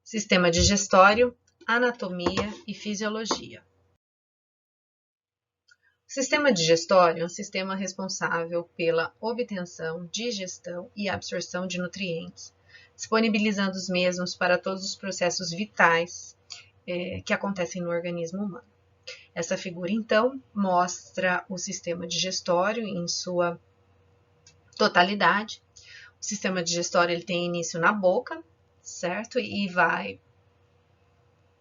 Sistema digestório, anatomia e fisiologia. O sistema digestório é um sistema responsável pela obtenção, digestão e absorção de nutrientes, disponibilizando os mesmos para todos os processos vitais que acontecem no organismo humano. Essa figura, então, mostra o sistema digestório em sua totalidade. O sistema digestório ele tem início na boca, certo? E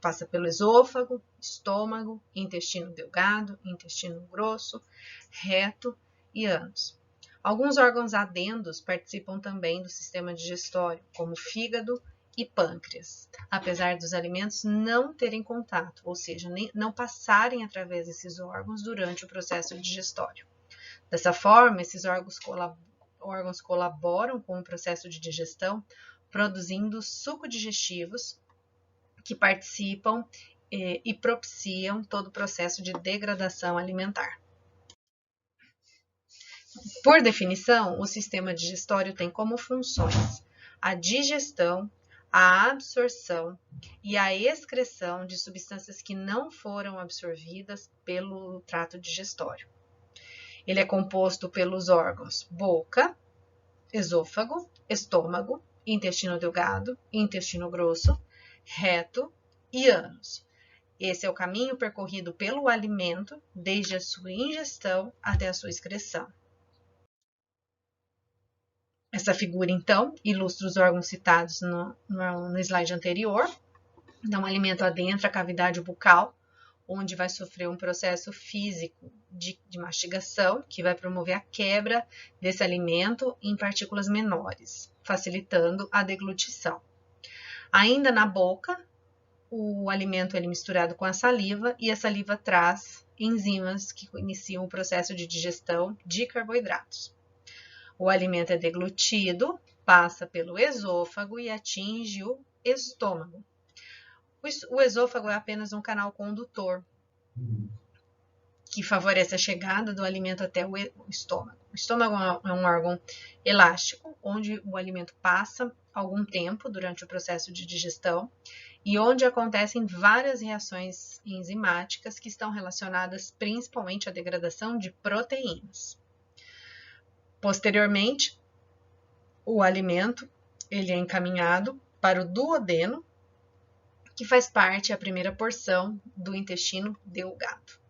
passa pelo esôfago, estômago, intestino delgado, intestino grosso, reto e ânus. Alguns órgãos adendos participam também do sistema digestório, como fígado e pâncreas, apesar dos alimentos não terem contato, ou seja, não passarem através desses órgãos durante o processo digestório. Dessa forma, esses órgãos colaboram com o processo de digestão, produzindo sucodigestivos que participam e propiciam todo o processo de degradação alimentar. Por definição, o sistema digestório tem como funções a digestão, a absorção e a excreção de substâncias que não foram absorvidas pelo trato digestório. Ele é composto pelos órgãos boca, esôfago, estômago, intestino delgado, intestino grosso, reto e ânus. Esse é o caminho percorrido pelo alimento desde a sua ingestão até a sua excreção. Essa figura, então, ilustra os órgãos citados no slide anterior. Então, o alimento adentra a cavidade bucal, onde vai sofrer um processo físico de mastigação, que vai promover a quebra desse alimento em partículas menores, facilitando a deglutição. Ainda na boca, o alimento é misturado com a saliva e a saliva traz enzimas que iniciam o processo de digestão de carboidratos. O alimento é deglutido, passa pelo esôfago e atinge o estômago. O esôfago é apenas um canal condutor que favorece a chegada do alimento até o estômago. O estômago é um órgão elástico, onde o alimento passa algum tempo durante o processo de digestão e onde acontecem várias reações enzimáticas que estão relacionadas principalmente à degradação de proteínas. Posteriormente, o alimento ele é encaminhado para o duodeno, que faz parte da primeira porção do intestino delgado.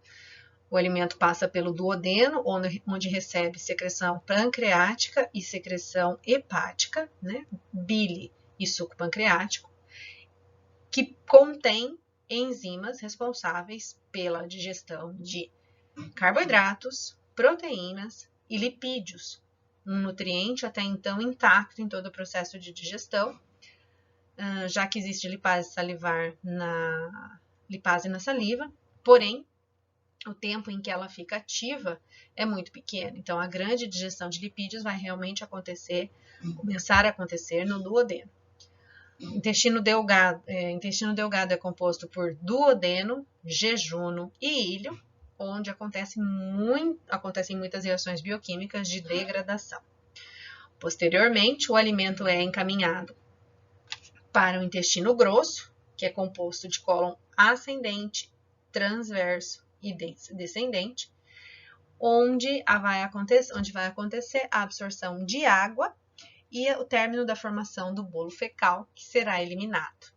O alimento passa pelo duodeno, onde recebe secreção pancreática e secreção hepática, né? Bile e suco pancreático, que contém enzimas responsáveis pela digestão de carboidratos, proteínas e lipídios, um nutriente até então intacto em todo o processo de digestão, já que existe lipase salivar lipase na saliva, porém, o tempo em que ela fica ativa é muito pequeno. Então, a grande digestão de lipídios vai realmente começar a acontecer no duodeno. Intestino delgado é composto por duodeno, jejuno e íleo, onde acontecem muitas reações bioquímicas de degradação. Posteriormente, o alimento é encaminhado para o intestino grosso, que é composto de cólon ascendente, transverso e descendente, onde vai acontecer a absorção de água e o término da formação do bolo fecal, que será eliminado.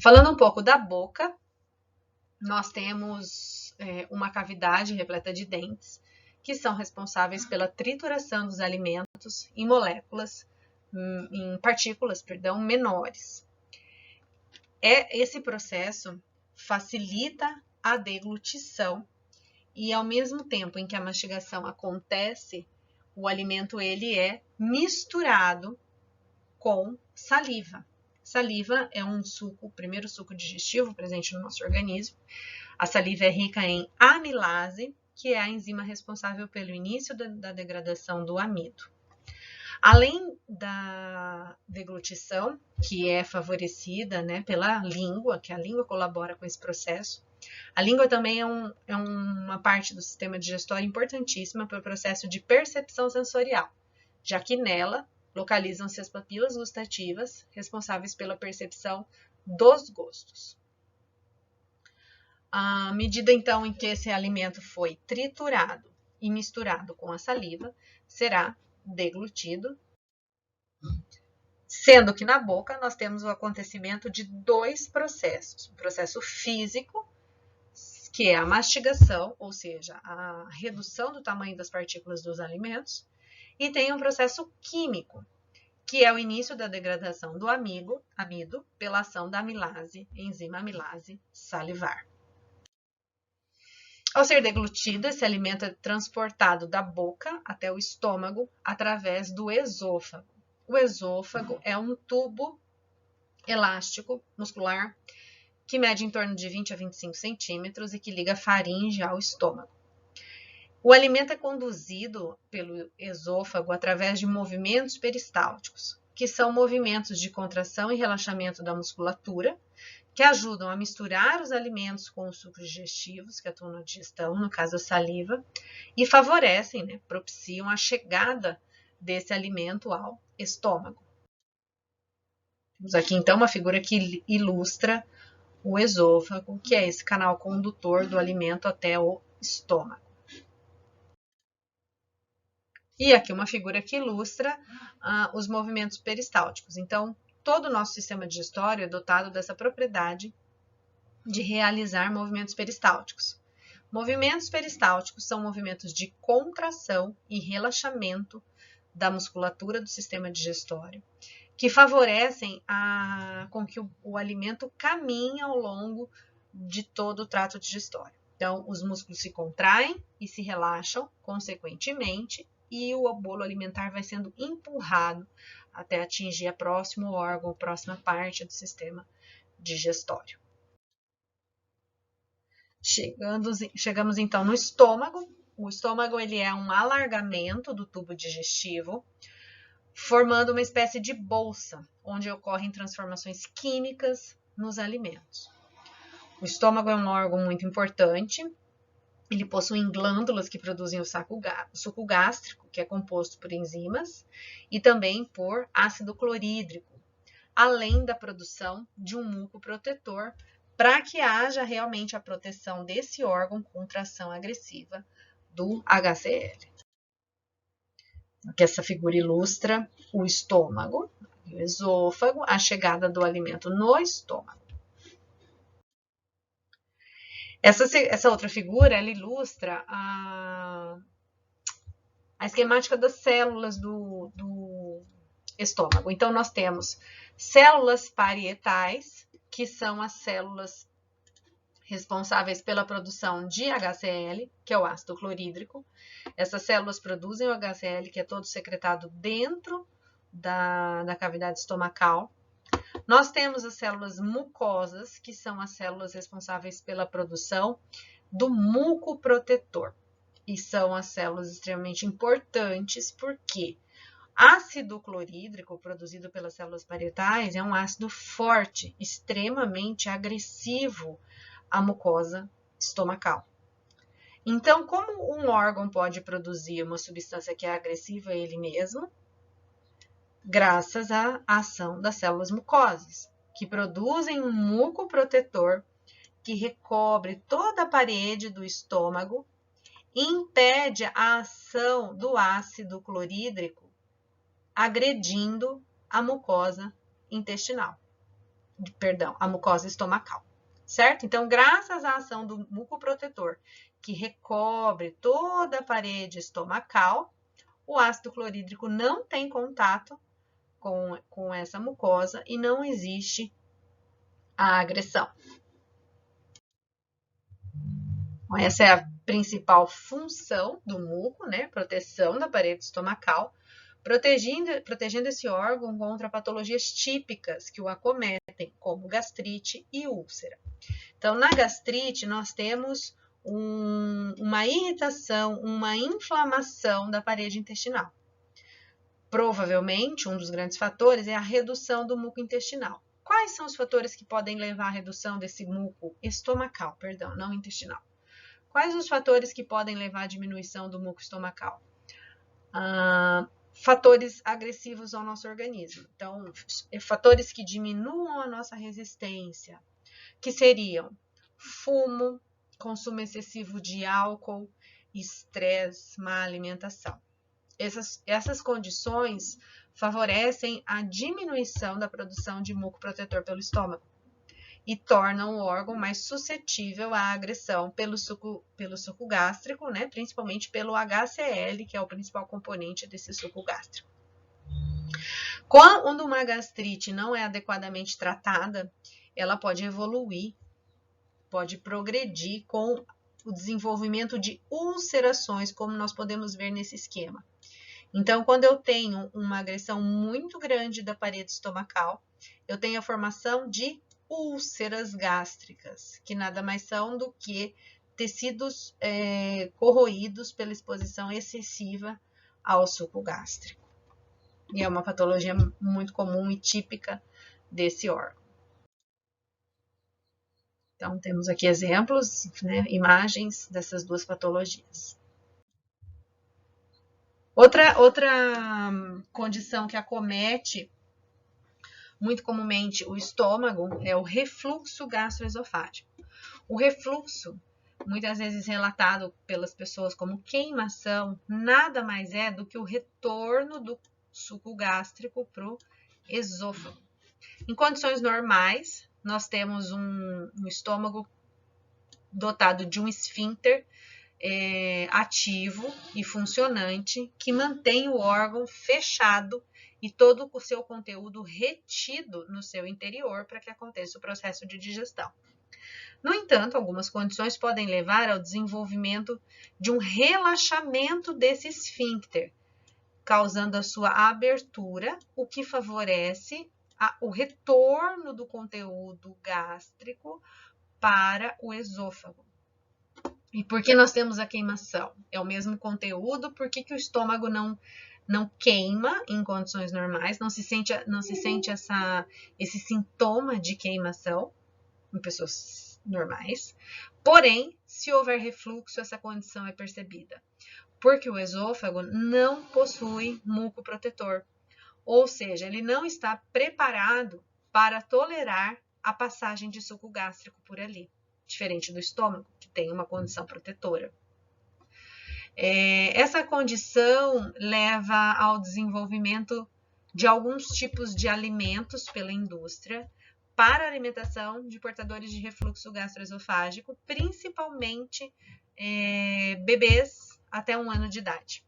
Falando um pouco da boca, nós temos uma cavidade repleta de dentes, que são responsáveis pela trituração dos alimentos em partículas menores. Esse processo facilita a deglutição e, ao mesmo tempo em que a mastigação acontece, o alimento ele é misturado com saliva. Saliva é o primeiro suco digestivo presente no nosso organismo. A saliva é rica em amilase, que é a enzima responsável pelo início da degradação do amido. Além da deglutição, que é favorecida, né, pela língua, que a língua colabora com esse processo, a língua também é uma parte do sistema digestório importantíssima para o processo de percepção sensorial, já que nela localizam-se as papilas gustativas, responsáveis pela percepção dos gostos. À medida, então, em que esse alimento foi triturado e misturado com a saliva, será deglutido, sendo que na boca nós temos o acontecimento de dois processos. O processo físico, que é a mastigação, ou seja, a redução do tamanho das partículas dos alimentos, e tem um processo químico, que é o início da degradação do amido pela ação da amilase, enzima amilase salivar. Ao ser deglutido, esse alimento é transportado da boca até o estômago através do esôfago. O esôfago é um tubo elástico muscular que mede em torno de 20 a 25 centímetros e que liga a faringe ao estômago. O alimento é conduzido pelo esôfago através de movimentos peristálticos, que são movimentos de contração e relaxamento da musculatura, que ajudam a misturar os alimentos com os sucos digestivos que atuam na digestão, no caso a saliva, e favorecem, propiciam a chegada desse alimento ao estômago. Temos aqui então uma figura que ilustra o esôfago, que é esse canal condutor do alimento até o estômago. E aqui uma figura que ilustra os movimentos peristálticos. Então, todo o nosso sistema digestório é dotado dessa propriedade de realizar movimentos peristálticos. Movimentos peristálticos são movimentos de contração e relaxamento da musculatura do sistema digestório, que favorecem com que o alimento caminhe ao longo de todo o trato digestório. Então, os músculos se contraem e se relaxam, consequentemente, e o bolo alimentar vai sendo empurrado até atingir o próximo órgão, a próxima parte do sistema digestório. Chegamos então no estômago. O estômago ele é um alargamento do tubo digestivo, formando uma espécie de bolsa, onde ocorrem transformações químicas nos alimentos. O estômago é um órgão muito importante. Ele possui glândulas que produzem o suco gástrico, que é composto por enzimas, e também por ácido clorídrico, além da produção de um muco protetor, para que haja realmente a proteção desse órgão contra a ação agressiva do HCl. Aqui essa figura ilustra o estômago, o esôfago, a chegada do alimento no estômago. Essa outra figura, ela ilustra a esquemática das células do estômago. Então, nós temos células parietais, que são as células responsáveis pela produção de HCl, que é o ácido clorídrico. Essas células produzem o HCl, que é todo secretado dentro da cavidade estomacal. Nós temos as células mucosas, que são as células responsáveis pela produção do muco protetor. E são as células extremamente importantes porque ácido clorídrico produzido pelas células parietais é um ácido forte, extremamente agressivo à mucosa estomacal. Então, como um órgão pode produzir uma substância que é agressiva a ele mesmo? Graças à ação das células mucosas, que produzem um muco protetor que recobre toda a parede do estômago e impede a ação do ácido clorídrico agredindo a mucosa intestinal, a mucosa estomacal, certo? Então, graças à ação do muco protetor que recobre toda a parede estomacal, o ácido clorídrico não tem contato com essa mucosa e não existe a agressão. Então, essa é a principal função do muco, né? Proteção da parede estomacal, protegendo esse órgão contra patologias típicas que o acometem, como gastrite e úlcera. Então, na gastrite, nós temos uma irritação, uma inflamação da parede intestinal. Provavelmente, um dos grandes fatores é a redução do muco intestinal. Quais são os fatores que podem levar à redução desse muco estomacal, não intestinal? Quais os fatores que podem levar à diminuição do muco estomacal? fatores agressivos ao nosso organismo. Então, fatores que diminuam a nossa resistência, que seriam fumo, consumo excessivo de álcool, estresse, má alimentação. Essas condições favorecem a diminuição da produção de muco protetor pelo estômago e tornam o órgão mais suscetível à agressão pelo suco gástrico, né? Principalmente pelo HCl, que é o principal componente desse suco gástrico. Quando uma gastrite não é adequadamente tratada, ela pode evoluir, pode progredir com o desenvolvimento de ulcerações, como nós podemos ver nesse esquema. Então, quando eu tenho uma agressão muito grande da parede estomacal, eu tenho a formação de úlceras gástricas, que nada mais são do que tecidos corroídos pela exposição excessiva ao suco gástrico. E é uma patologia muito comum e típica desse órgão. Então, temos aqui exemplos, né, imagens dessas duas patologias. Outra condição que acomete muito comumente o estômago é o refluxo gastroesofágico. O refluxo, muitas vezes relatado pelas pessoas como queimação, nada mais é do que o retorno do suco gástrico para o esôfago. Em condições normais, nós temos um estômago dotado de um esfíncter ativo e funcionante que mantém o órgão fechado e todo o seu conteúdo retido no seu interior para que aconteça o processo de digestão. No entanto, algumas condições podem levar ao desenvolvimento de um relaxamento desse esfíncter, causando a sua abertura, o que favorece o retorno do conteúdo gástrico para o esôfago. E por que nós temos a queimação? É o mesmo conteúdo, por que o estômago não queima em condições normais, não se sente esse sintoma de queimação em pessoas normais. Porém, se houver refluxo, essa condição é percebida, porque o esôfago não possui muco protetor, ou seja, ele não está preparado para tolerar a passagem de suco gástrico por ali, diferente do estômago, que tem uma condição protetora. Essa condição leva ao desenvolvimento de alguns tipos de alimentos pela indústria para a alimentação de portadores de refluxo gastroesofágico, principalmente bebês até 1 ano de idade.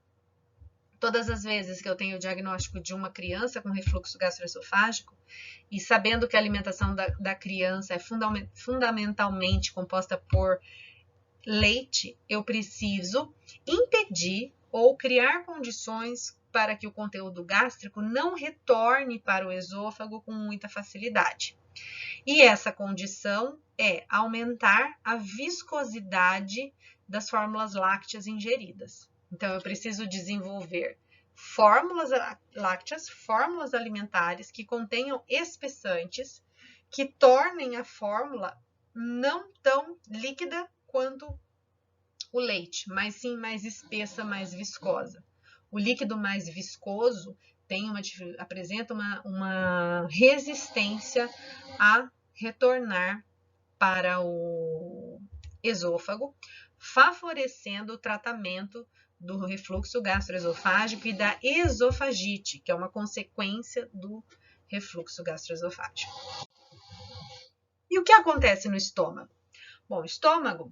Todas as vezes que eu tenho o diagnóstico de uma criança com refluxo gastroesofágico, e sabendo que a alimentação da criança é fundamentalmente composta por leite, eu preciso impedir ou criar condições para que o conteúdo gástrico não retorne para o esôfago com muita facilidade. E essa condição é aumentar a viscosidade das fórmulas lácteas ingeridas. Então, eu preciso desenvolver fórmulas lácteas, fórmulas alimentares que contenham espessantes, que tornem a fórmula não tão líquida quanto o leite, mas sim mais espessa, mais viscosa. O líquido mais viscoso apresenta uma resistência a retornar para o esôfago, favorecendo o tratamento do refluxo gastroesofágico e da esofagite, que é uma consequência do refluxo gastroesofágico. E o que acontece no estômago? Bom, o estômago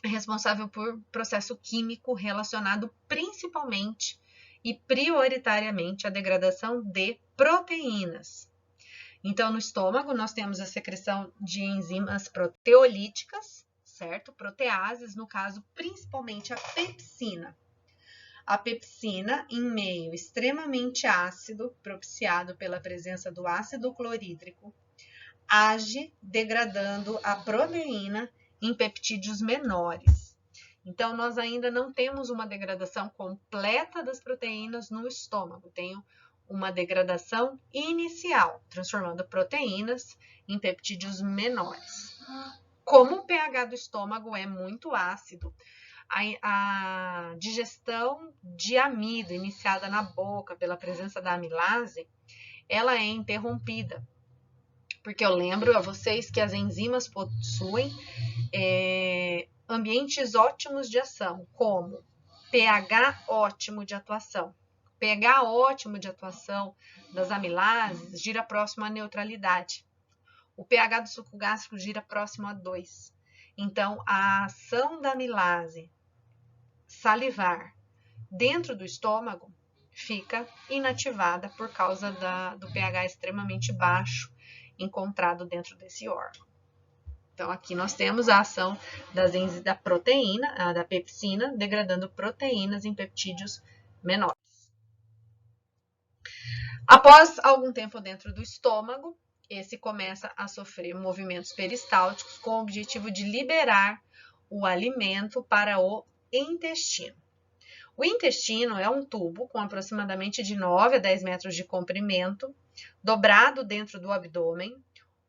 é responsável por processo químico relacionado principalmente e prioritariamente à degradação de proteínas. Então, no estômago, nós temos a secreção de enzimas proteolíticas, certo? Proteases, no caso, principalmente a pepsina. A pepsina, em meio extremamente ácido, propiciado pela presença do ácido clorídrico, age degradando a proteína em peptídeos menores. Então, nós ainda não temos uma degradação completa das proteínas no estômago. Tem uma degradação inicial, transformando proteínas em peptídeos menores. Como o pH do estômago é muito ácido, A digestão de amido iniciada na boca pela presença da amilase, ela é interrompida, porque eu lembro a vocês que as enzimas possuem ambientes ótimos de ação, como pH ótimo de atuação. pH ótimo de atuação das amilases gira próximo à neutralidade. O pH do suco gástrico gira próximo a 2. Então, a ação da amilase salivar dentro do estômago fica inativada por causa do pH extremamente baixo encontrado dentro desse órgão. Então, aqui nós temos a ação da proteína, da pepsina, degradando proteínas em peptídeos menores. Após algum tempo dentro do estômago, esse começa a sofrer movimentos peristálticos com o objetivo de liberar o alimento para o intestino. O intestino é um tubo com aproximadamente de 9 a 10 metros de comprimento, dobrado dentro do abdômen,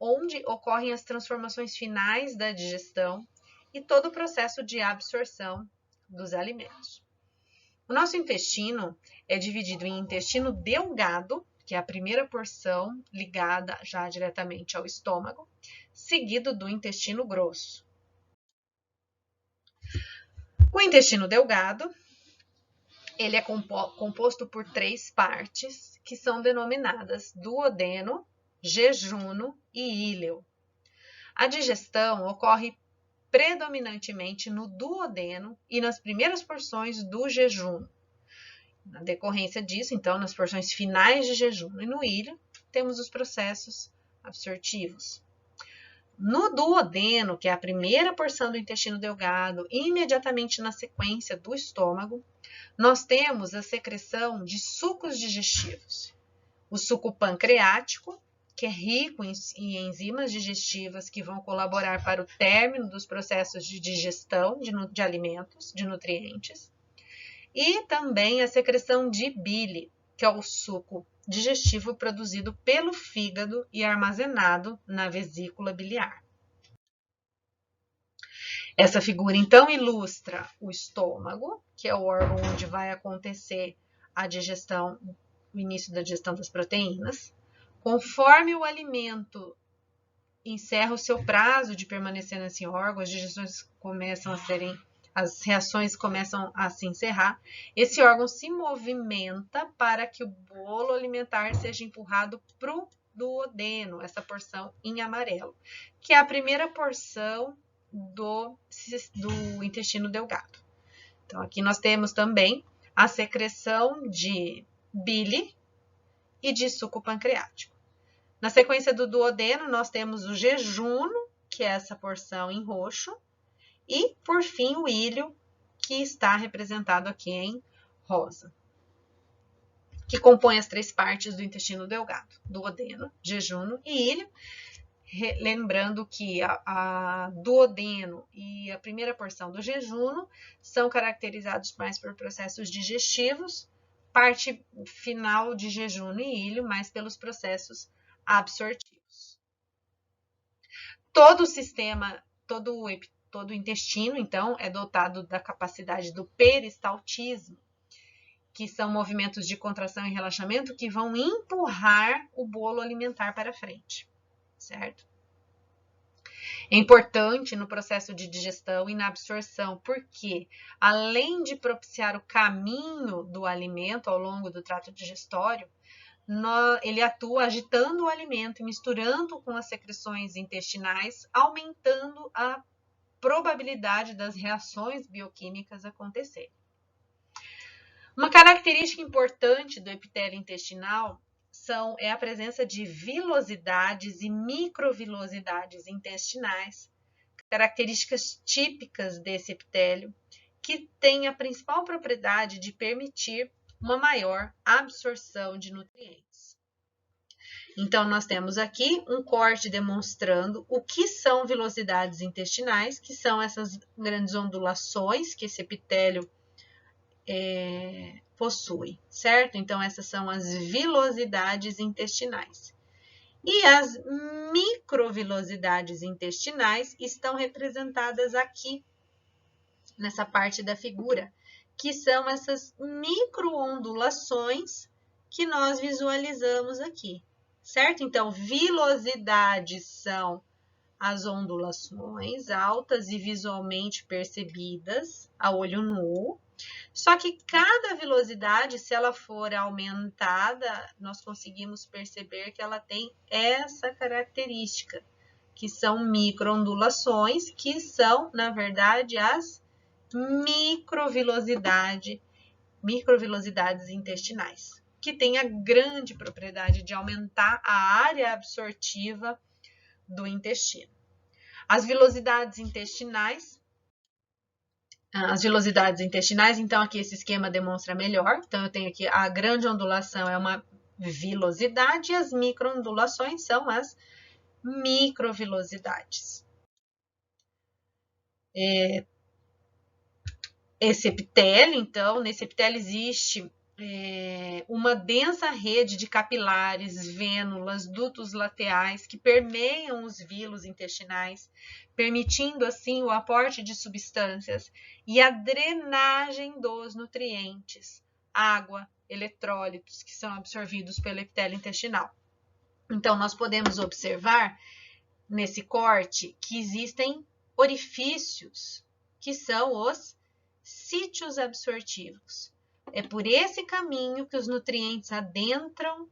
onde ocorrem as transformações finais da digestão e todo o processo de absorção dos alimentos. O nosso intestino é dividido em intestino delgado, que é a primeira porção ligada já diretamente ao estômago, seguido do intestino grosso. O intestino delgado, ele é composto por 3 partes, que são denominadas duodeno, jejuno e íleo. A digestão ocorre predominantemente no duodeno e nas primeiras porções do jejuno. Na decorrência disso, então, nas porções finais de jejuno e no íleo, temos os processos absortivos. No duodeno, que é a primeira porção do intestino delgado, imediatamente na sequência do estômago, nós temos a secreção de sucos digestivos. O suco pancreático, que é rico em enzimas digestivas que vão colaborar para o término dos processos de digestão de alimentos, de nutrientes. E também a secreção de bile, que é o suco digestivo produzido pelo fígado e armazenado na vesícula biliar. Essa figura, então, ilustra o estômago, que é o órgão onde vai acontecer a digestão, o início da digestão das proteínas. Conforme o alimento encerra o seu prazo de permanecer nesse órgão, as digestões começam a serem, as reações começam a se encerrar, esse órgão se movimenta para que o bolo alimentar seja empurrado para o duodeno, essa porção em amarelo, que é a primeira porção do intestino delgado. Então, aqui nós temos também a secreção de bile e de suco pancreático. Na sequência do duodeno, nós temos o jejuno, que é essa porção em roxo, e, por fim, o íleo, que está representado aqui em rosa, que compõe as 3 partes do intestino delgado, duodeno, jejuno e íleo. Lembrando que a duodeno e a primeira porção do jejuno são caracterizados mais por processos digestivos, parte final de jejuno e íleo mais pelos processos absortivos. Todo o sistema, todo o intestino, então, é dotado da capacidade do peristaltismo, que são movimentos de contração e relaxamento que vão empurrar o bolo alimentar para frente, certo? É importante no processo de digestão e na absorção, porque além de propiciar o caminho do alimento ao longo do trato digestório, ele atua agitando o alimento e misturando com as secreções intestinais, aumentando a probabilidade das reações bioquímicas acontecerem. Uma característica importante do epitélio intestinal é a presença de vilosidades e microvilosidades intestinais, características típicas desse epitélio, que tem a principal propriedade de permitir uma maior absorção de nutrientes. Então, nós temos aqui um corte demonstrando o que são vilosidades intestinais, que são essas grandes ondulações que esse epitélio possui, certo? Então, essas são as vilosidades intestinais. E as microvilosidades intestinais estão representadas aqui nessa parte da figura, que são essas microondulações que nós visualizamos aqui, certo? Então, vilosidades são as ondulações altas e visualmente percebidas a olho nu. Só que cada velocidade, se ela for aumentada, nós conseguimos perceber que ela tem essa característica, que são microondulações, que são, na verdade, as microvelocidades intestinais, que tem a grande propriedade de aumentar a área absortiva do intestino. As velocidades intestinais, então aqui esse esquema demonstra melhor. Então eu tenho aqui a grande ondulação é uma velocidade e as microondulações são as microvelocidades. Esse epitélio, então, nesse epitélio existe uma densa rede de capilares, vênulas, dutos laterais que permeiam os vilos intestinais, permitindo assim o aporte de substâncias e a drenagem dos nutrientes, água, eletrólitos que são absorvidos pelo epitélio intestinal. Então, nós podemos observar nesse corte que existem orifícios, que são os sítios absortivos. É por esse caminho que os nutrientes adentram,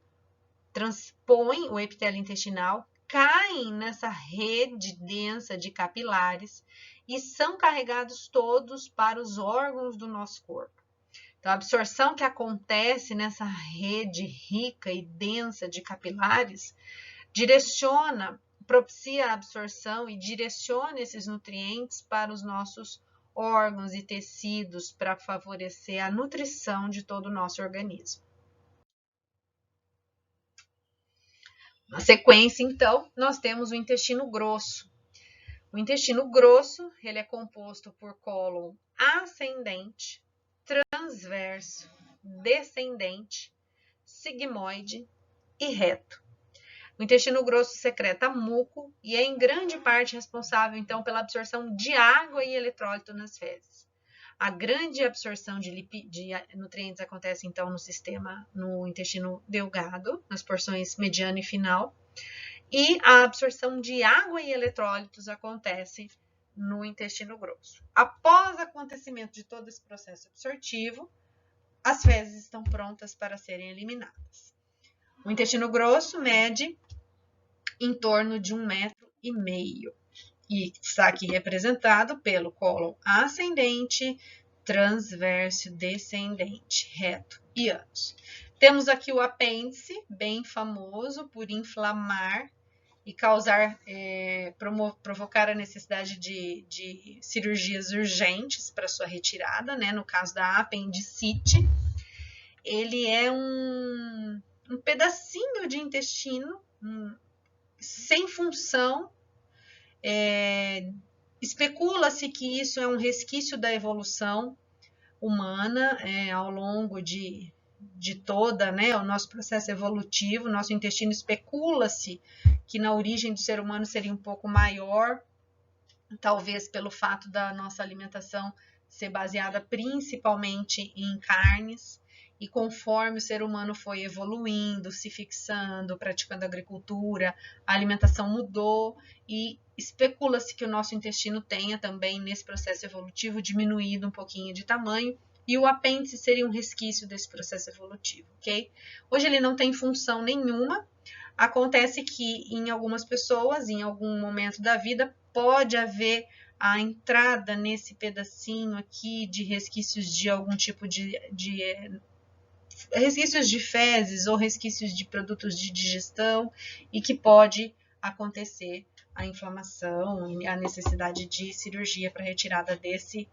transpõem o epitélio intestinal, caem nessa rede densa de capilares e são carregados todos para os órgãos do nosso corpo. Então, a absorção que acontece nessa rede rica e densa de capilares propicia a absorção e direciona esses nutrientes para os nossos órgãos e tecidos para favorecer a nutrição de todo o nosso organismo. Na sequência, então, nós temos o intestino grosso. O intestino grosso, ele é composto por cólon ascendente, transverso, descendente, sigmoide e reto. O intestino grosso secreta muco e é em grande parte responsável, então, pela absorção de água e eletrólito nas fezes. A grande absorção de nutrientes acontece, então, no intestino delgado, nas porções mediana e final, e a absorção de água e eletrólitos acontece no intestino grosso. Após o acontecimento de todo esse processo absortivo, as fezes estão prontas para serem eliminadas. O intestino grosso mede em torno de 1,5 metro e está aqui representado pelo cólon ascendente, transverso, descendente, reto e ânus. Temos aqui o apêndice, bem famoso por inflamar e provocar a necessidade de cirurgias urgentes para sua retirada, né? No caso da apendicite, ele é um pedacinho de intestino sem função. Especula-se que isso é um resquício da evolução humana ao longo de toda, né, o nosso processo evolutivo. Nosso intestino, especula-se que na origem do ser humano seria um pouco maior, talvez pelo fato da nossa alimentação ser baseada principalmente em carnes, e conforme o ser humano foi evoluindo, se fixando, praticando agricultura, a alimentação mudou e especula-se que o nosso intestino tenha também, nesse processo evolutivo, diminuído um pouquinho de tamanho, e o apêndice seria um resquício desse processo evolutivo, ok? Hoje ele não tem função nenhuma. Acontece que em algumas pessoas, em algum momento da vida, pode haver a entrada nesse pedacinho aqui de resquícios de algum tipo de resquícios de fezes ou resquícios de produtos de digestão, e que pode acontecer a inflamação e a necessidade de cirurgia para retirada desse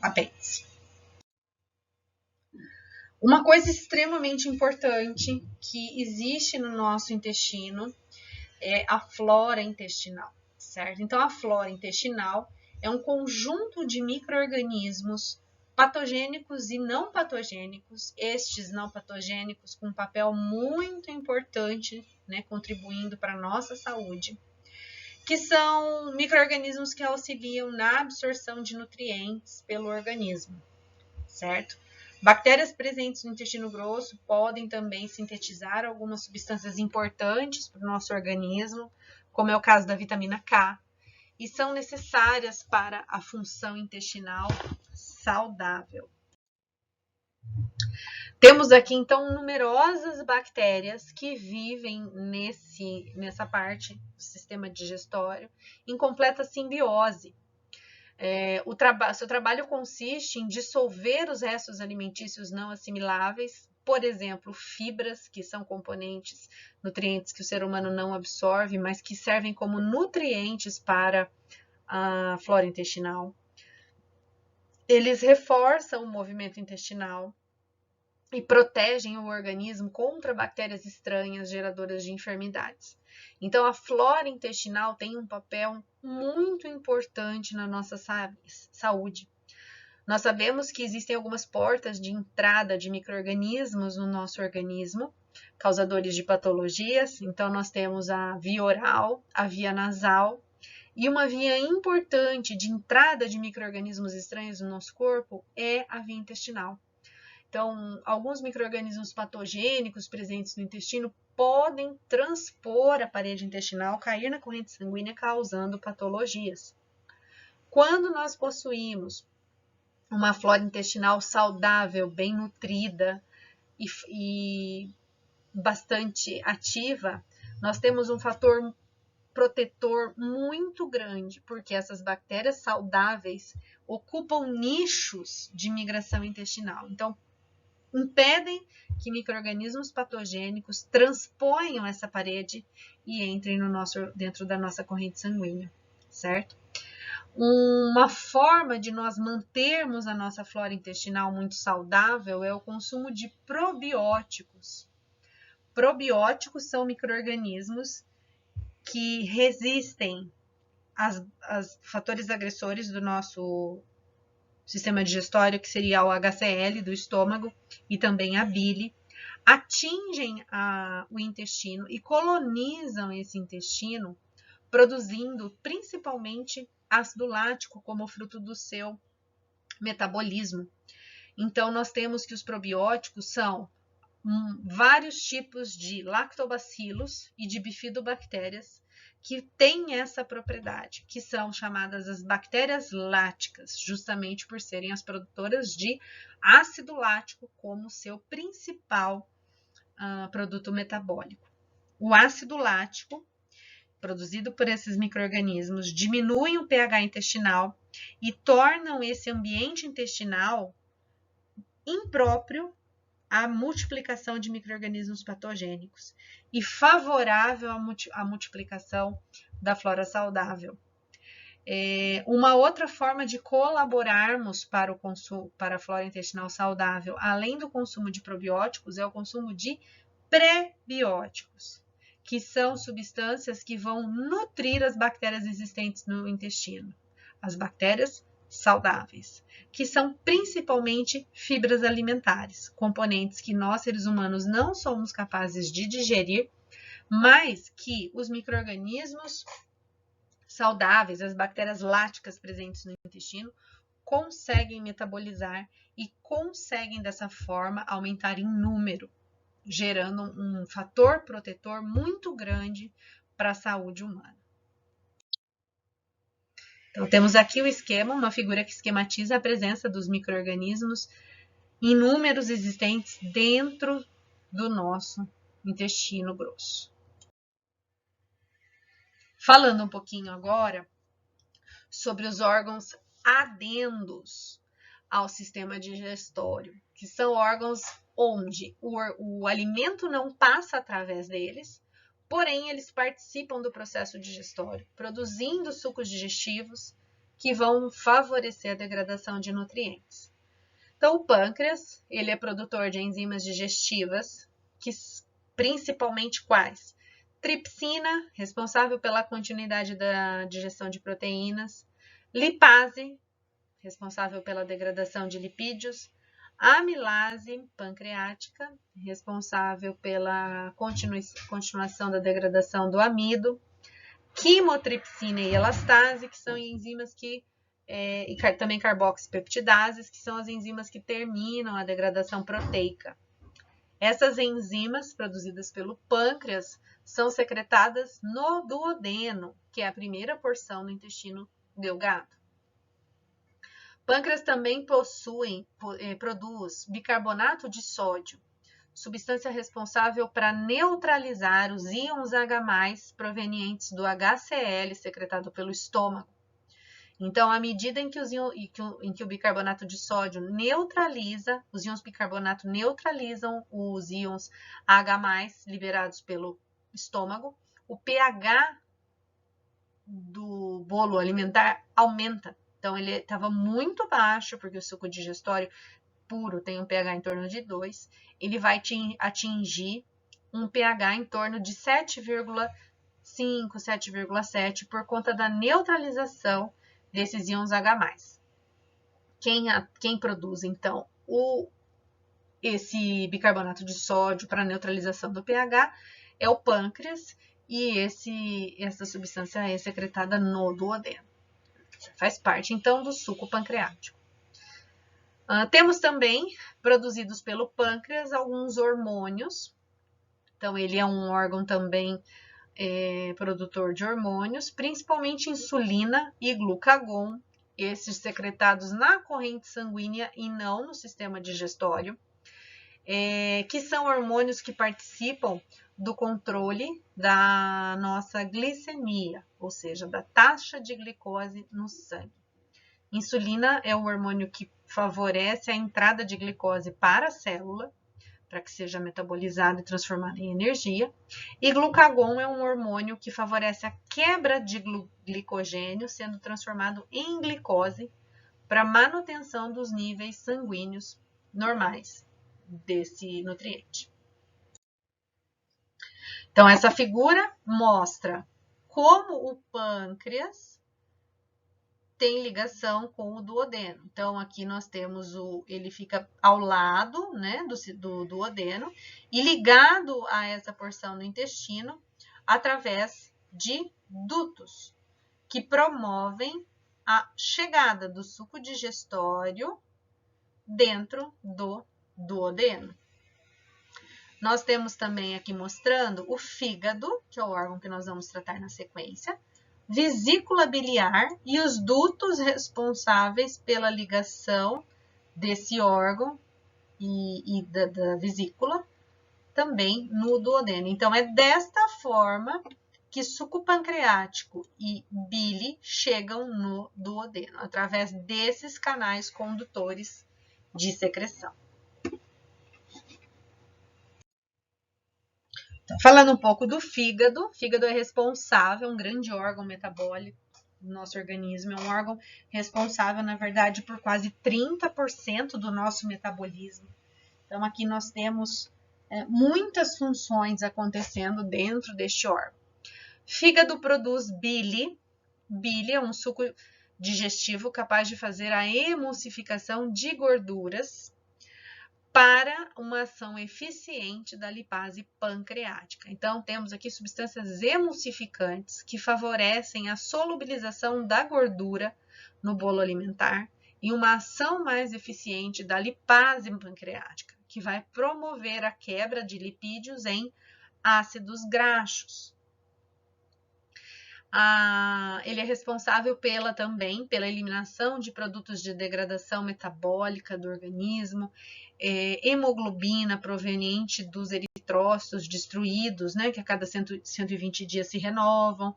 apêndice. Uma coisa extremamente importante que existe no nosso intestino é a flora intestinal, certo? Então, a flora intestinal é um conjunto de micro-organismos patogênicos e não patogênicos, estes não patogênicos com um papel muito importante, né, contribuindo para a nossa saúde, que são micro-organismos que auxiliam na absorção de nutrientes pelo organismo, certo? Bactérias presentes no intestino grosso podem também sintetizar algumas substâncias importantes para o nosso organismo, como é o caso da vitamina K, e são necessárias para a função intestinal saudável. Temos aqui, então, numerosas bactérias que vivem nessa parte do sistema digestório em completa simbiose. Seu trabalho consiste em dissolver os restos alimentícios não assimiláveis, por exemplo, fibras, que são componentes, nutrientes que o ser humano não absorve, mas que servem como nutrientes para a flora intestinal. Eles reforçam o movimento intestinal e protegem o organismo contra bactérias estranhas geradoras de enfermidades. Então, a flora intestinal tem um papel muito importante na nossa saúde. Nós sabemos que existem algumas portas de entrada de micro-organismos no nosso organismo, causadores de patologias. Então, nós temos a via oral, a via nasal, e uma via importante de entrada de micro-organismos estranhos no nosso corpo é a via intestinal. Então, alguns micro-organismos patogênicos presentes no intestino podem transpor a parede intestinal, cair na corrente sanguínea, causando patologias. Quando nós possuímos uma flora intestinal saudável, bem nutrida e bastante ativa, nós temos um fator protetor muito grande, porque essas bactérias saudáveis ocupam nichos de migração intestinal. Então, impedem que micro-organismos patogênicos transponham essa parede e entrem dentro da nossa corrente sanguínea, certo? Uma forma de nós mantermos a nossa flora intestinal muito saudável é o consumo de probióticos. Probióticos são micro-organismos que resistem aos fatores agressores do nosso sistema digestório, que seria o HCl do estômago e também a bile, atingem o intestino e colonizam esse intestino, produzindo principalmente ácido lático como fruto do seu metabolismo. Então, nós temos que os probióticos são vários tipos de lactobacilos e de bifidobactérias que têm essa propriedade, que são chamadas as bactérias láticas, justamente por serem as produtoras de ácido lático como seu principal produto metabólico. O ácido lático, produzido por esses micro-organismos, diminui o pH intestinal e tornam esse ambiente intestinal impróprio à multiplicação de micro-organismos patogênicos e favorável à multiplicação da flora saudável. Uma outra forma de colaborarmos para a flora intestinal saudável, além do consumo de probióticos, é o consumo de prebióticos, que são substâncias que vão nutrir as bactérias existentes no intestino, as bactérias saudáveis, que são principalmente fibras alimentares, componentes que nós, seres humanos, não somos capazes de digerir, mas que os micro-organismos saudáveis, as bactérias láticas presentes no intestino, conseguem metabolizar e conseguem, dessa forma, aumentar em número, gerando um fator protetor muito grande para a saúde humana. Então, temos aqui o esquema, uma figura que esquematiza a presença dos micro-organismos inúmeros existentes dentro do nosso intestino grosso. Falando um pouquinho agora sobre os órgãos adendos ao sistema digestório, que são órgãos onde o alimento não passa através deles, porém eles participam do processo digestório, produzindo sucos digestivos que vão favorecer a degradação de nutrientes. Então, o pâncreas, ele é produtor de enzimas digestivas, que principalmente quais? Tripsina, responsável pela continuidade da digestão de proteínas, lipase, responsável pela degradação de lipídios, amilase pancreática, responsável pela continuação da degradação do amido, quimotripsina e elastase, que são enzimas que e também carboxipeptidases, que são as enzimas que terminam a degradação proteica. Essas enzimas produzidas pelo pâncreas são secretadas no duodeno, que é a primeira porção do intestino delgado. O pâncreas também produz bicarbonato de sódio, substância responsável para neutralizar os íons H+, provenientes do HCl secretado pelo estômago. Então, à medida em que o bicarbonato de sódio neutraliza, os íons bicarbonato neutralizam os íons H+, liberados pelo estômago, o pH do bolo alimentar aumenta. Então, ele estava muito baixo, porque o suco digestório puro tem um pH em torno de 2, ele vai atingir um pH em torno de 7,5, 7,7 por conta da neutralização desses íons H+. Quem produz, então, esse bicarbonato de sódio para neutralização do pH é o pâncreas, e essa substância é secretada no duodeno. Faz parte, então, do suco pancreático. Temos também, produzidos pelo pâncreas, alguns hormônios. Então, ele é um órgão também produtor de hormônios, principalmente insulina e glucagon, esses secretados na corrente sanguínea e não no sistema digestório, que são hormônios que participam do controle da nossa glicemia, ou seja, da taxa de glicose no sangue. Insulina é um hormônio que favorece a entrada de glicose para a célula, para que seja metabolizado e transformado em energia. E glucagon é um hormônio que favorece a quebra de glicogênio, sendo transformado em glicose, para manutenção dos níveis sanguíneos normais desse nutriente. Então, essa figura mostra como o pâncreas tem ligação com o duodeno. Então, aqui nós temos ele fica ao lado, né, do duodeno e ligado a essa porção do intestino através de dutos que promovem a chegada do suco digestório dentro do duodeno. Nós temos também aqui mostrando o fígado, que é o órgão que nós vamos tratar na sequência, vesícula biliar e os dutos responsáveis pela ligação desse órgão e da vesícula também no duodeno. Então, é desta forma que suco pancreático e bile chegam no duodeno, através desses canais condutores de secreção. Então, falando um pouco do fígado, o fígado é responsável, um grande órgão metabólico do nosso organismo, é um órgão responsável, na verdade, por quase 30% do nosso metabolismo. Então, aqui nós temos muitas funções acontecendo dentro deste órgão. Fígado produz bile. Bile é um suco digestivo capaz de fazer a emulsificação de gorduras para uma ação eficiente da lipase pancreática. Então, temos aqui substâncias emulsificantes que favorecem a solubilização da gordura no bolo alimentar e uma ação mais eficiente da lipase pancreática, que vai promover a quebra de lipídios em ácidos graxos. Ele é responsável também pela eliminação de produtos de degradação metabólica do organismo, hemoglobina proveniente dos eritrócitos destruídos, né, que a cada 120 dias se renovam.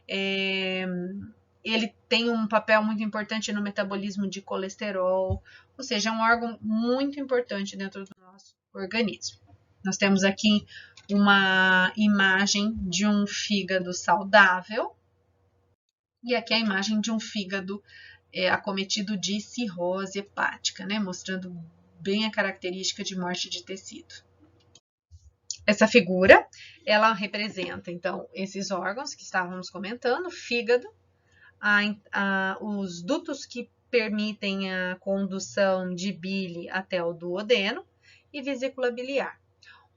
Ele tem um papel muito importante no metabolismo de colesterol, ou seja, é um órgão muito importante dentro do nosso organismo. Nós temos aqui uma imagem de um fígado saudável, e aqui a imagem de um fígado acometido de cirrose hepática, né, mostrando bem a característica de morte de tecido. Essa figura, ela representa, então, esses órgãos que estávamos comentando, fígado, os dutos que permitem a condução de bile até o duodeno e vesícula biliar.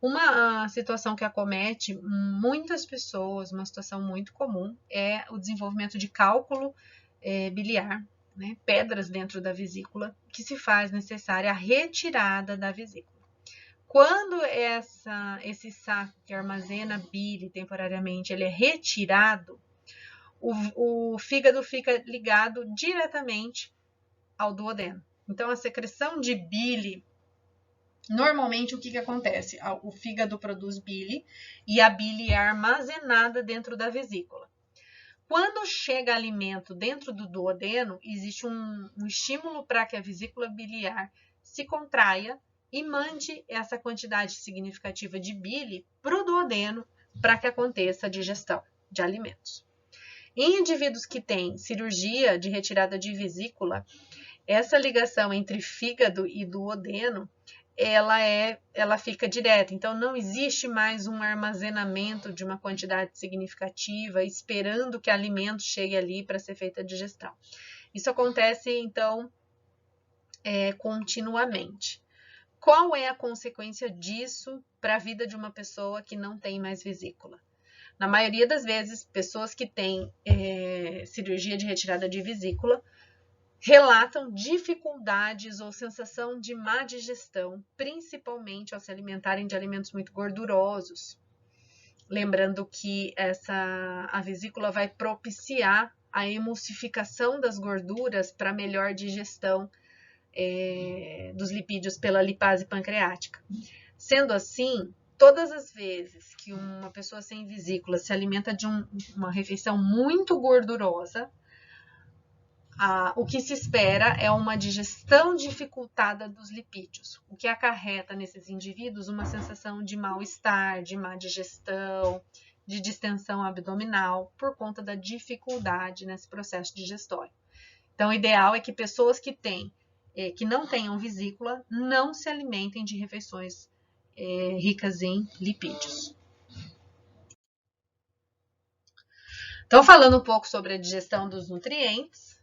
Uma situação que acomete muitas pessoas, uma situação muito comum, é o desenvolvimento de cálculo biliar, né, pedras dentro da vesícula, que se faz necessária a retirada da vesícula. Quando esse saco que armazena bile temporariamente, ele é retirado, o fígado fica ligado diretamente ao duodeno. Então, a secreção de bile, normalmente, o que acontece? O fígado produz bile e a bile é armazenada dentro da vesícula. Quando chega alimento dentro do duodeno, existe um estímulo para que a vesícula biliar se contraia e mande essa quantidade significativa de bile para o duodeno para que aconteça a digestão de alimentos. Em indivíduos que têm cirurgia de retirada de vesícula, essa ligação entre fígado e duodeno, ela fica direta. Então, não existe mais um armazenamento de uma quantidade significativa, esperando que alimento chegue ali para ser feita a digestão. Isso acontece, então, continuamente. Qual é a consequência disso para a vida de uma pessoa que não tem mais vesícula? Na maioria das vezes, pessoas que têm cirurgia de retirada de vesícula relatam dificuldades ou sensação de má digestão, principalmente ao se alimentarem de alimentos muito gordurosos. Lembrando que a vesícula vai propiciar a emulsificação das gorduras para melhor digestão dos lipídios pela lipase pancreática. Sendo assim, todas as vezes que uma pessoa sem vesícula se alimenta de uma refeição muito gordurosa, o que se espera é uma digestão dificultada dos lipídios, o que acarreta nesses indivíduos uma sensação de mal-estar, de má digestão, de distensão abdominal, por conta da dificuldade nesse processo digestório. Então, o ideal é que pessoas que não tenham vesícula não se alimentem de refeições ricas em lipídios. Então, falando um pouco sobre a digestão dos nutrientes,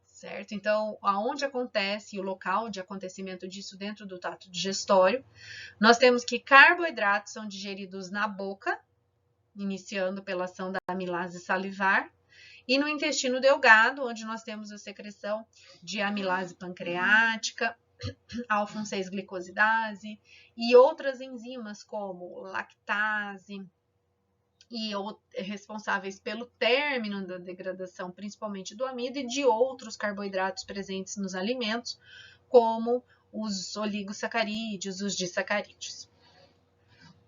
certo? Então, aonde acontece o local de acontecimento disso dentro do trato digestório, nós temos que carboidratos são digeridos na boca, iniciando pela ação da amilase salivar, e no intestino delgado, onde nós temos a secreção de amilase pancreática, alfa-6-glicosidase e outras enzimas como lactase, e responsáveis pelo término da degradação, principalmente do amido e de outros carboidratos presentes nos alimentos, como os oligosacarídeos, os disacarídeos.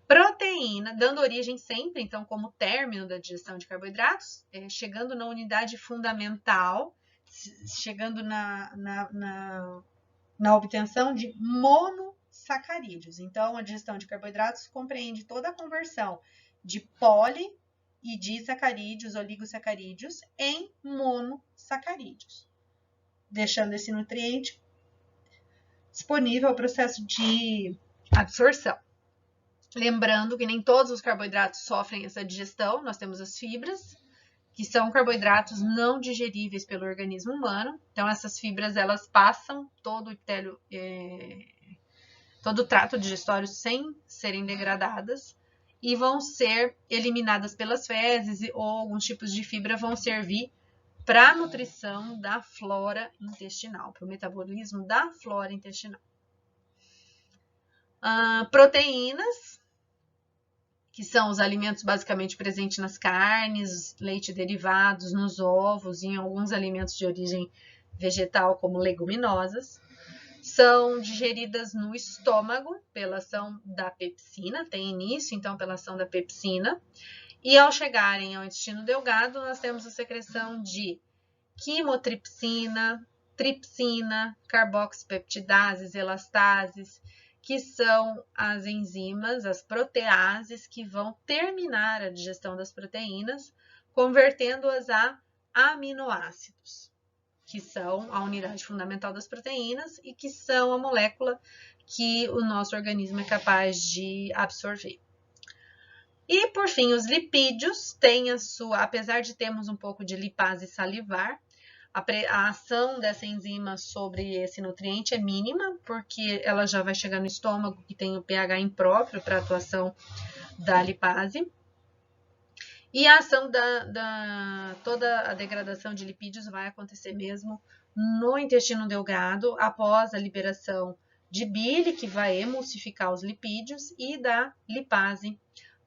Proteína, dando origem sempre, então, como término da digestão de carboidratos, chegando na unidade fundamental, chegando na obtenção de monossacarídeos. Então, a digestão de carboidratos compreende toda a conversão de poli e disacarídeos, oligosacarídeos, em monossacarídeos, deixando esse nutriente disponível ao processo de absorção. Lembrando que nem todos os carboidratos sofrem essa digestão, nós temos as fibras, que são carboidratos não digeríveis pelo organismo humano. Então, essas fibras, elas passam todo o trato digestório sem serem degradadas, e vão ser eliminadas pelas fezes, ou alguns tipos de fibra vão servir para a nutrição da flora intestinal, para o metabolismo da flora intestinal. Proteínas, que são os alimentos basicamente presentes nas carnes, leite derivados, nos ovos e em alguns alimentos de origem vegetal, como leguminosas. São digeridas no estômago pela ação da pepsina, tem início então pela ação da pepsina, e ao chegarem ao intestino delgado, nós temos a secreção de quimotripsina, tripsina, carboxipeptidases, elastases, que são as enzimas, as proteases, que vão terminar a digestão das proteínas, convertendo-as a aminoácidos, que são a unidade fundamental das proteínas e que são a molécula que o nosso organismo é capaz de absorver. E, por fim, os lipídios têm apesar de termos um pouco de lipase salivar, a ação dessa enzima sobre esse nutriente é mínima, porque ela já vai chegar no estômago, que tem o pH impróprio para a atuação da lipase. E a ação toda a degradação de lipídios vai acontecer mesmo no intestino delgado, após a liberação de bile, que vai emulsificar os lipídios, e da lipase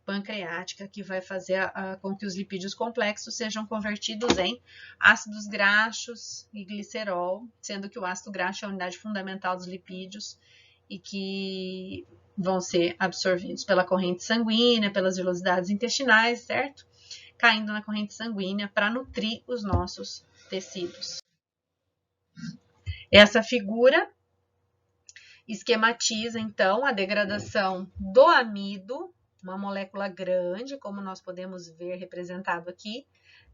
pancreática, que vai fazer com que os lipídios complexos sejam convertidos em ácidos graxos e glicerol, sendo que o ácido graxo é a unidade fundamental dos lipídios e que vão ser absorvidos pela corrente sanguínea, pelas velocidades intestinais, certo? Caindo na corrente sanguínea para nutrir os nossos tecidos. Essa figura esquematiza, então, a degradação do amido, uma molécula grande, como nós podemos ver representado aqui.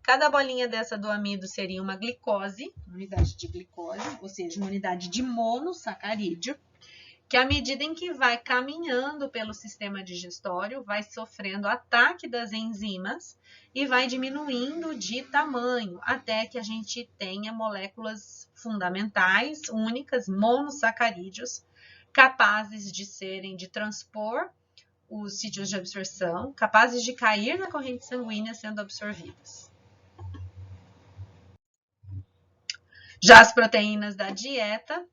Cada bolinha dessa do amido seria uma glicose, uma unidade de glicose, ou seja, uma unidade de monossacarídeo, que à medida em que vai caminhando pelo sistema digestório, vai sofrendo ataque das enzimas e vai diminuindo de tamanho, até que a gente tenha moléculas fundamentais, únicas, monossacarídeos, capazes de transpor os sítios de absorção, capazes de cair na corrente sanguínea sendo absorvidas. Já as proteínas da dieta,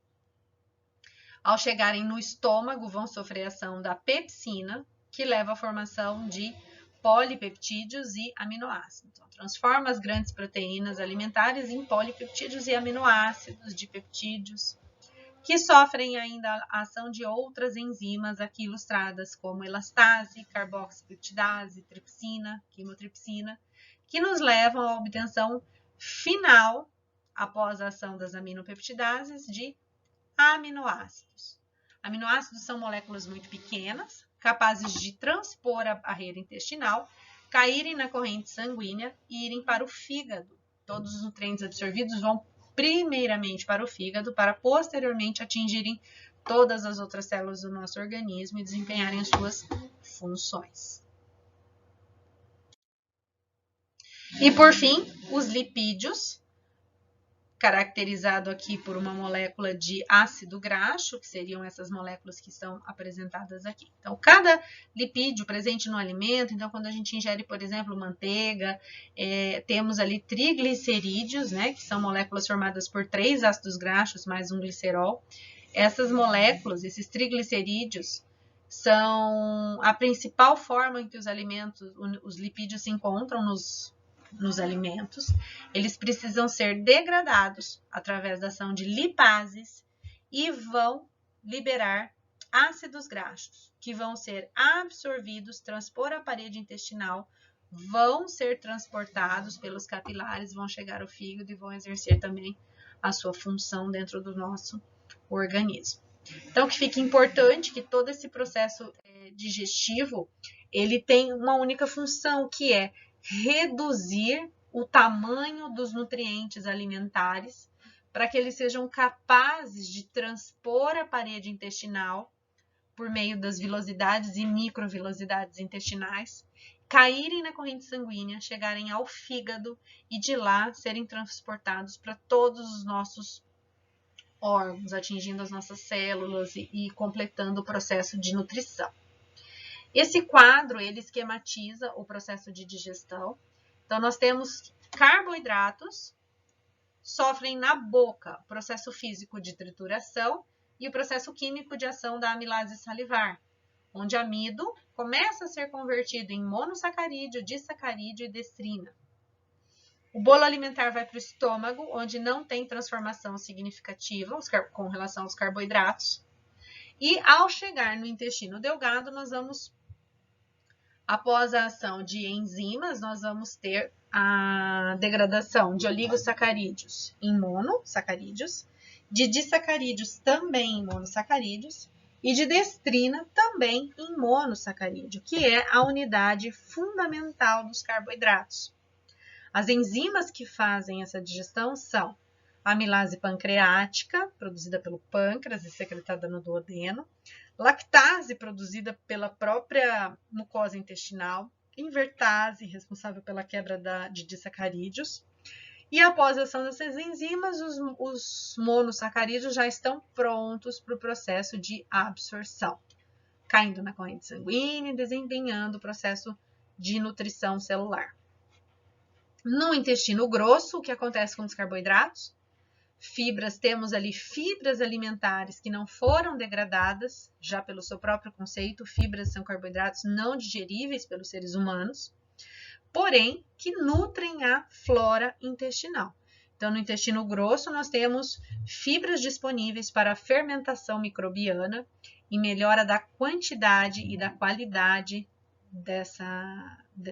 ao chegarem no estômago, vão sofrer a ação da pepsina, que leva à formação de polipeptídeos e aminoácidos. Então, transforma as grandes proteínas alimentares em polipeptídeos e aminoácidos de peptídeos, que sofrem ainda a ação de outras enzimas aqui ilustradas, como elastase, carboxipeptidase, tripsina, quimotripsina, que nos levam à obtenção final, após a ação das aminopeptidases, de aminoácidos. Aminoácidos são moléculas muito pequenas, capazes de transpor a barreira intestinal, caírem na corrente sanguínea e irem para o fígado. Todos os nutrientes absorvidos vão primeiramente para o fígado, para posteriormente atingirem todas as outras células do nosso organismo e desempenharem as suas funções. E por fim, os lipídios, caracterizado aqui por uma molécula de ácido graxo, que seriam essas moléculas que são apresentadas aqui. Então, cada lipídio presente no alimento, então quando a gente ingere, por exemplo, manteiga, temos ali triglicerídeos, né, que são moléculas formadas por 3 ácidos graxos mais um glicerol. Essas moléculas, esses triglicerídeos, são a principal forma em que os lipídios se encontram nos alimentos. Eles precisam ser degradados através da ação de lipases e vão liberar ácidos graxos, que vão ser absorvidos, transpor a parede intestinal, vão ser transportados pelos capilares, vão chegar ao fígado e vão exercer também a sua função dentro do nosso organismo. Então, que fica importante que todo esse processo digestivo, ele tem uma única função, que é reduzir o tamanho dos nutrientes alimentares para que eles sejam capazes de transpor a parede intestinal por meio das vilosidades e microvilosidades intestinais, caírem na corrente sanguínea, chegarem ao fígado e de lá serem transportados para todos os nossos órgãos, atingindo as nossas células e completando o processo de nutrição. Esse quadro, ele esquematiza o processo de digestão. Então, nós temos carboidratos, sofrem na boca o processo físico de trituração e o processo químico de ação da amilase salivar, onde amido começa a ser convertido em monossacarídeo, disacarídeo e destrina. O bolo alimentar vai para o estômago, onde não tem transformação significativa com relação aos carboidratos. E ao chegar no intestino delgado, após a ação de enzimas, nós vamos ter a degradação de oligosacarídeos em monossacarídeos, de disacarídeos também em monossacarídeos e de destrina também em monossacarídeo, que é a unidade fundamental dos carboidratos. As enzimas que fazem essa digestão são a amilase pancreática, produzida pelo pâncreas e secretada no duodeno, lactase, produzida pela própria mucosa intestinal, invertase, responsável pela quebra de disacarídeos, E após a ação dessas enzimas, os monossacarídeos já estão prontos para o processo de absorção, caindo na corrente sanguínea e desempenhando o processo de nutrição celular. No intestino grosso, o que acontece com os carboidratos? Temos ali fibras alimentares que não foram degradadas, já pelo seu próprio conceito, fibras são carboidratos não digeríveis pelos seres humanos, porém que nutrem a flora intestinal. Então, no intestino grosso, nós temos fibras disponíveis para a fermentação microbiana e melhora da quantidade e da qualidade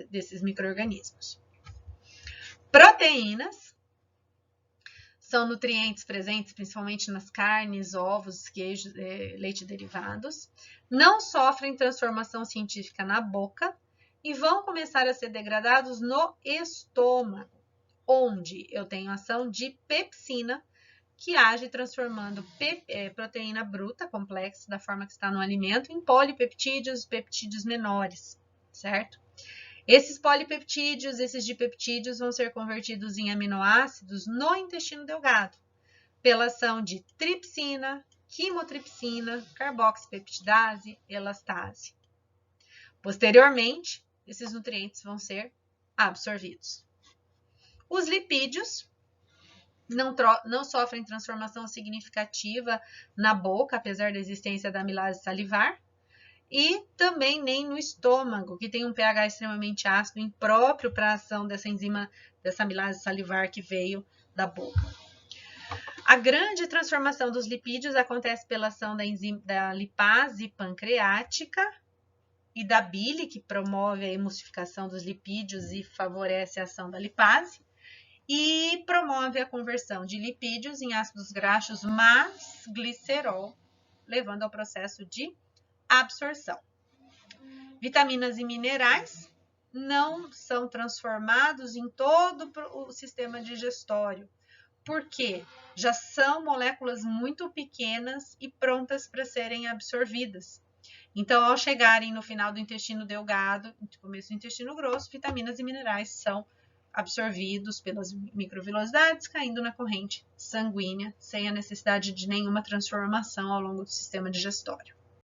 desses micro-organismos. Proteínas são nutrientes presentes principalmente nas carnes, ovos, queijos, leite derivados. Não sofrem transformação científica na boca e vão começar a ser degradados no estômago, onde eu tenho ação de pepsina, que age transformando proteína bruta complexa, da forma que está no alimento, em polipeptídeos, peptídeos menores, certo? Esses polipeptídeos, esses dipeptídeos vão ser convertidos em aminoácidos no intestino delgado, pela ação de tripsina, quimotripsina, carboxipeptidase, elastase. Posteriormente, esses nutrientes vão ser absorvidos. Os lipídios não sofrem transformação significativa na boca, apesar da existência da amilase salivar, e também nem no estômago, que tem um pH extremamente ácido, impróprio para a ação dessa enzima, dessa amilase salivar que veio da boca. A grande transformação dos lipídios acontece pela ação da lipase pancreática e da bile, que promove a emulsificação dos lipídios e favorece a ação da lipase, e promove a conversão de lipídios em ácidos graxos mais glicerol, levando ao processo de absorção. Vitaminas e minerais não são transformados em todo o sistema digestório, porque já são moléculas muito pequenas e prontas para serem absorvidas. Então, ao chegarem no final do intestino delgado, no começo do intestino grosso, vitaminas e minerais são absorvidos pelas microvilosidades, caindo na corrente sanguínea, sem a necessidade de nenhuma transformação ao longo do sistema digestório.